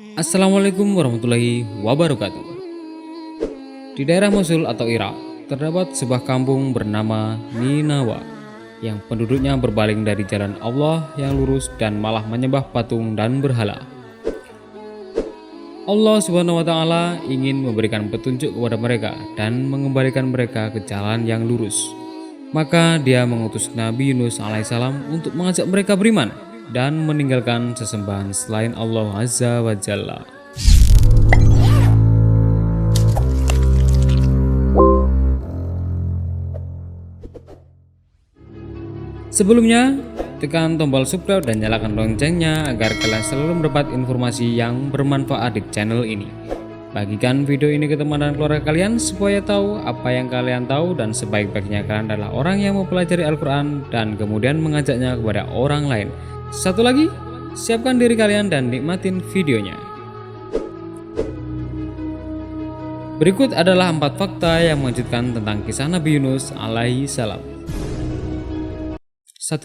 Assalamualaikum warahmatullahi wabarakatuh. Di daerah Mosul atau Irak, terdapat sebuah kampung bernama Ninawa yang penduduknya berpaling dari jalan Allah yang lurus dan malah menyembah patung dan berhala. Allah Subhanahu wa taala ingin memberikan petunjuk kepada mereka dan mengembalikan mereka ke jalan yang lurus. Maka Dia mengutus Nabi Yunus alaihissalam untuk mengajak mereka beriman dan meninggalkan sesembahan selain Allah Azza wa Jalla. Sebelumnya, tekan tombol subscribe dan nyalakan loncengnya agar kalian selalu mendapat informasi yang bermanfaat di channel ini. Bagikan video ini ke teman dan keluarga kalian supaya tahu apa yang kalian tahu, dan sebaik-baiknya kalian adalah orang yang mempelajari Al-Quran dan kemudian mengajaknya kepada orang lain. Satu lagi, siapkan diri kalian dan nikmatin videonya. Berikut adalah 4 fakta yang mengejutkan tentang kisah Nabi Yunus alaihi salam. 1.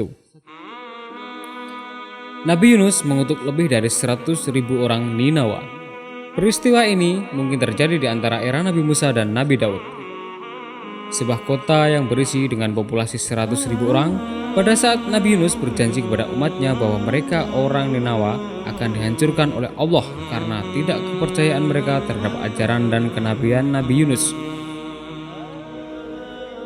Nabi Yunus mengutuk lebih dari 100.000 orang Ninawa. Peristiwa ini mungkin terjadi di antara era Nabi Musa dan Nabi Daud. Sebuah kota yang berisi dengan populasi 100.000 orang. Pada saat Nabi Yunus berjanji kepada umatnya bahwa mereka orang Ninawa akan dihancurkan oleh Allah karena tidak kepercayaan mereka terhadap ajaran dan kenabian Nabi Yunus.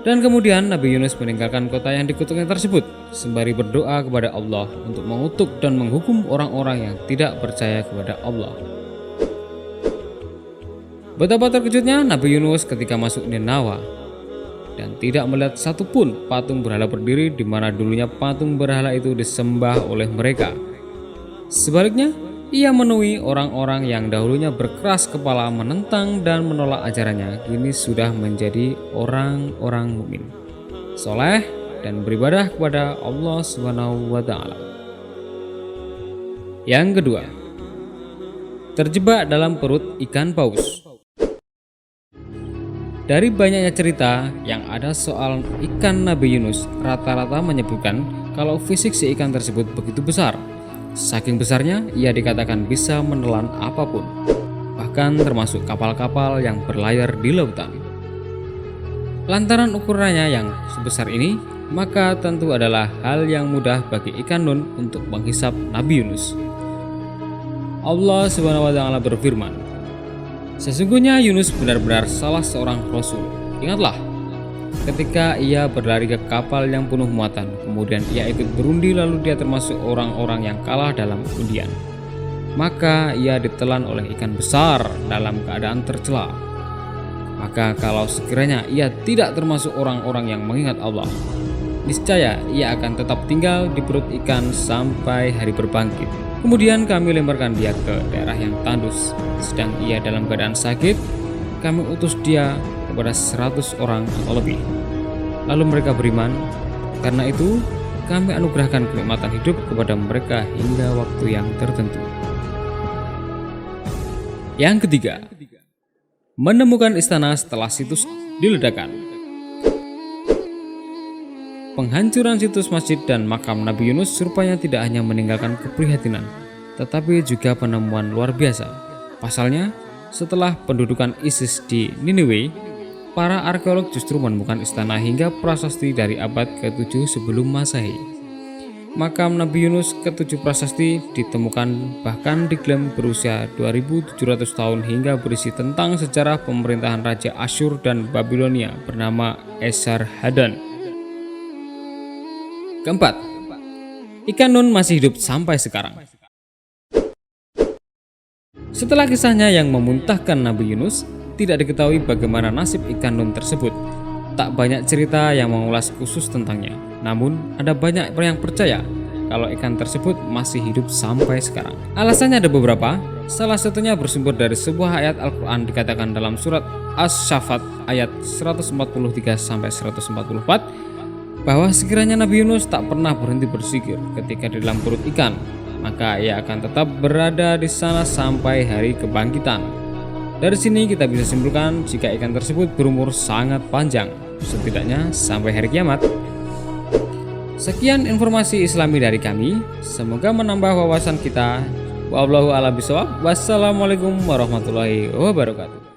Dan kemudian Nabi Yunus meninggalkan kota yang dikutuknya tersebut sembari berdoa kepada Allah untuk mengutuk dan menghukum orang-orang yang tidak percaya kepada Allah. Betapa terkejutnya Nabi Yunus ketika masuk Ninawa dan tidak melihat satupun patung berhala berdiri di mana dulunya patung berhala itu disembah oleh mereka. Sebaliknya, ia menemui orang-orang yang dahulunya berkeras kepala menentang dan menolak ajarannya, kini sudah menjadi orang-orang mukmin, soleh dan beribadah kepada Allah Subhanahu wa taala. Yang kedua, terjebak dalam perut ikan paus. Dari banyaknya cerita yang ada soal ikan Nabi Yunus, rata-rata menyebutkan kalau fisik si ikan tersebut begitu besar. Saking besarnya, ia dikatakan bisa menelan apapun, bahkan termasuk kapal-kapal yang berlayar di lautan. Lantaran ukurannya yang sebesar ini, maka tentu adalah hal yang mudah bagi ikan nun untuk menghisap Nabi Yunus. Allah Subhanahu wa taala berfirman, "Sesungguhnya Yunus benar-benar salah seorang rasul. Ingatlah ketika ia berlari ke kapal yang penuh muatan, kemudian ia ikut berundi lalu dia termasuk orang-orang yang kalah dalam undian. Maka ia ditelan oleh ikan besar dalam keadaan tercela. Maka kalau sekiranya ia tidak termasuk orang-orang yang mengingat Allah, niscaya ia akan tetap tinggal di perut ikan sampai hari berbangkit. Kemudian kami lemparkan dia ke daerah yang tandus. Sedang ia dalam keadaan sakit, kami utus dia kepada 100 orang atau lebih. Lalu mereka beriman. Karena itu kami anugerahkan kenikmatan hidup kepada mereka hingga waktu yang tertentu." Yang ketiga, menemukan istana setelah situs diledakkan. Penghancuran situs masjid dan makam Nabi Yunus rupanya tidak hanya meninggalkan keprihatinan, tetapi juga penemuan luar biasa. Pasalnya, setelah pendudukan ISIS di Niniwe, para arkeolog justru menemukan istana hingga prasasti dari abad ke-7 sebelum Masehi. Makam Nabi Yunus ke-7 prasasti ditemukan bahkan diklaim berusia 2700 tahun hingga berisi tentang sejarah pemerintahan Raja Asyur dan Babilonia bernama Esarhaddon. Keempat, ikan nun masih hidup sampai sekarang. Setelah kisahnya yang memuntahkan Nabi Yunus, tidak diketahui bagaimana nasib ikan nun tersebut. Tak banyak cerita yang mengulas khusus tentangnya. Namun, ada banyak yang percaya kalau ikan tersebut masih hidup sampai sekarang. Alasannya ada beberapa. Salah satunya bersumber dari sebuah ayat Al-Quran dikatakan dalam surat As-Saffat ayat 143-144 bahwa sekiranya Nabi Yunus tak pernah berhenti berzikir ketika di dalam perut ikan, maka ia akan tetap berada di sana sampai hari kebangkitan. Dari sini kita bisa simpulkan jika ikan tersebut berumur sangat panjang, setidaknya sampai hari kiamat. Sekian informasi Islami dari kami, semoga menambah wawasan kita Wallahu a'lam bishawab. Wassalamualaikum warahmatullahi wabarakatuh.